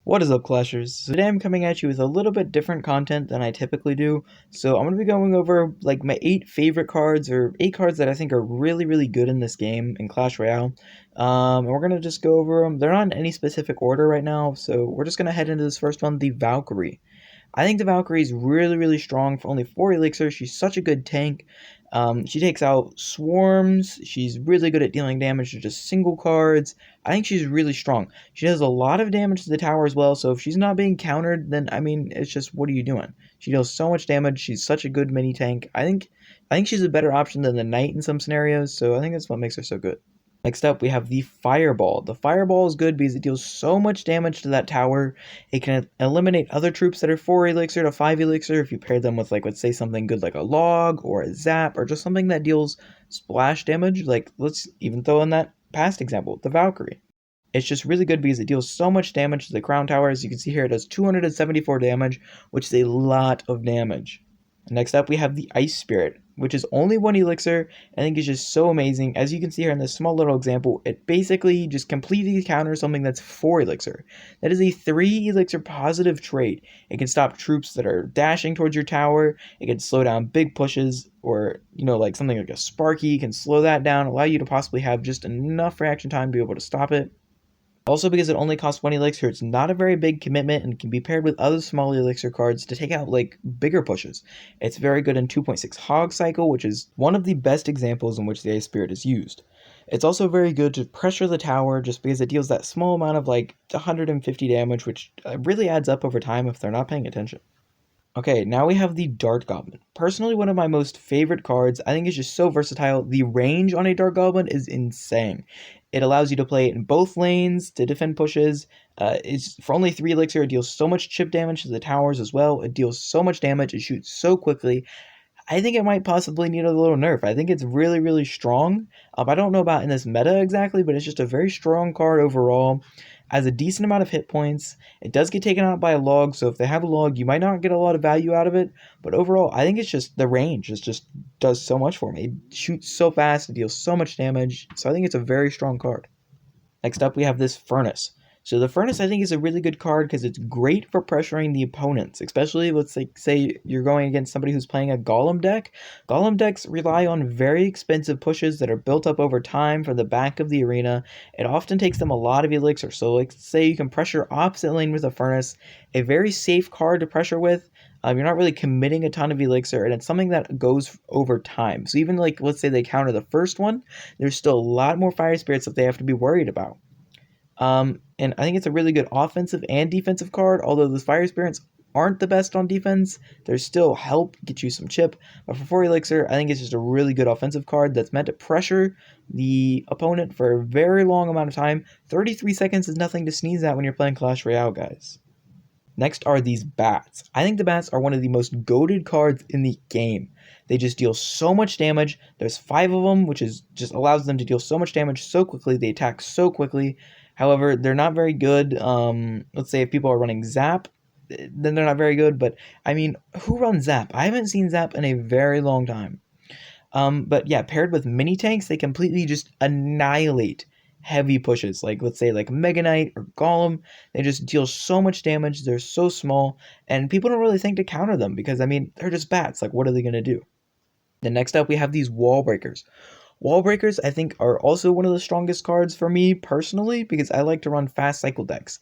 What is up, Clashers? So today I'm coming at you with a little bit different content than I typically do. So I'm going to be going over like my 8 favorite cards, or 8 cards that I think are really good in this game in Clash Royale. And we're going to just go over them. They're not in any specific order right now, so we're just going to head into this first one, the Valkyrie. I think the Valkyrie is really strong for only 4 elixir. She's such a good tank. She takes out swarms. She's really good at dealing damage to just single cards. I think she's really strong. She does a lot of damage to the tower as well, so if she's not being countered, then, I mean, it's just, what are you doing? She deals so much damage. She's such a good mini tank. I think she's a better option than the Knight in some scenarios, so I think that's what makes her so good. Next up, we have the Fireball. The Fireball is good because it deals so much damage to that tower. It can eliminate other troops that are 4 elixir to 5 elixir if you pair them with, like, let's say something good like a Log or a Zap or just something that deals splash damage. Like, let's even throw in that past example, the Valkyrie. It's just really good because it deals so much damage to the crown tower. As you can see here, it does 274 damage, which is a lot of damage. Next up, we have the Ice Spirit, which is only 1 elixir. I think it's just so amazing. As you can see here in this small little example, it basically just completely counters something that's 4 elixir. That is a 3 elixir positive trait. It can stop troops that are dashing towards your tower. It can slow down big pushes, or, like something like a Sparky can slow that down, allow you to possibly have just enough reaction time to be able to stop it. Also, because it only costs 1 elixir, it's not a very big commitment and can be paired with other small elixir cards to take out, like, bigger pushes. It's very good in 2.6 Hog Cycle, which is one of the best examples in which the Ice Spirit is used. It's also very good to pressure the tower just because it deals that small amount of, like, 150 damage, which really adds up over time if they're not paying attention. Okay, now we have the Dart Goblin. Personally, one of my most favorite cards. I think it's just so versatile. The range on a Dart Goblin is insane. It allows you to play it in both lanes to defend pushes. It's for only 3 elixir. It deals so much chip damage to the towers as well. It deals so much damage. It shoots so quickly. I think it might possibly need a little nerf. I think it's really strong. I don't know about in this meta exactly, but it's just a very strong card overall. Has a decent amount of hit points. It does get taken out by a Log, so if they have a Log, you might not get a lot of value out of it. But overall, I think it's just the range. It just does so much for me. It shoots so fast. It deals so much damage. So I think it's a very strong card. Next up, we have this Furnace. So the Furnace, I think, is a really good card because it's great for pressuring the opponents, especially, let's say you're going against somebody who's playing a Golem deck. Golem decks rely on very expensive pushes that are built up over time from the back of the arena. It often takes them a lot of elixir, so like say you can pressure opposite lane with a Furnace, a very safe card to pressure with. You're not really committing a ton of elixir, and it's something that goes over time. So even, like, let's say they counter the first one, there's still a lot more fire spirits that they have to be worried about. And I think it's a really good offensive and defensive card, although the fire spirits aren't the best on defense. They still help get you some chip, but for 4 elixir, I think it's just a really good offensive card that's meant to pressure the opponent for a very long amount of time. 33 seconds is nothing to sneeze at when you're playing Clash Royale, guys. Next are these Bats. I think the Bats are one of the most goated cards in the game. They just deal so much damage. There's 5 of them, which is just allows them to deal so much damage so quickly. They attack so quickly. However, they're not very good. Let's say if people are running Zap, then they're not very good. But, I mean, who runs Zap? I haven't seen Zap in a very long time. But yeah, paired with mini tanks, they completely just annihilate heavy pushes. Like, let's say, like Mega Knight or Golem. They just deal so much damage. They're so small. And people don't really think to counter them because, I mean, they're just bats. Like, what are they going to do? Then next up, we have these Wall Breakers. Wall Breakers, I think, are also one of the strongest cards for me personally because I like to run fast cycle decks.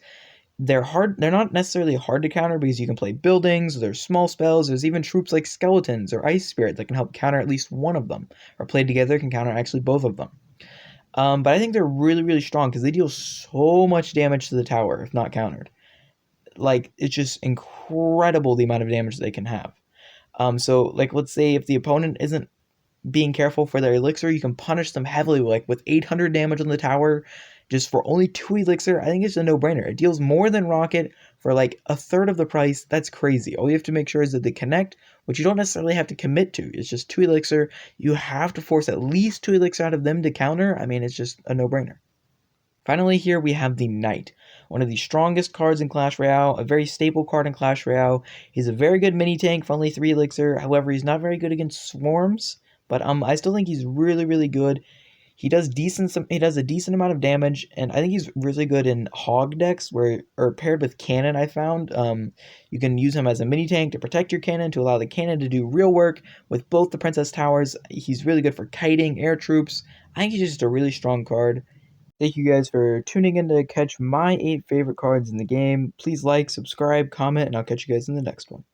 They're not necessarily hard to counter because you can play buildings, there's small spells, there's even troops like Skeletons or Ice Spirit that can help counter at least one of them, or played together can counter actually both of them. But I think they're really strong because they deal so much damage to the tower if not countered. Like, it's just incredible the amount of damage they can have. So, like, let's say if the opponent isn't being careful for their elixir, you can punish them heavily, like with 800 damage on the tower just for only 2 elixir. I think it's a no-brainer. It deals more than Rocket for like a third of the price. That's crazy. All you have to make sure is that they connect, which you don't necessarily have to commit to. It's just 2 elixir. You have to force at least 2 elixir out of them to counter. I mean, it's just a no-brainer. Finally, here we have the Knight, one of the strongest cards in Clash Royale, a very staple card in Clash Royale. He's a very good mini tank for only 3 elixir. However, he's not very good against swarms. But I still think he's really good. He does a decent amount of damage, and I think he's really good in hog decks where or paired with cannon. I found you can use him as a mini tank to protect your cannon to allow the cannon to do real work with both the princess towers. He's really good for kiting air troops. I think he's just a really strong card. Thank you guys for tuning in to catch my 8 favorite cards in the game. Please like, subscribe, comment, and I'll catch you guys in the next one.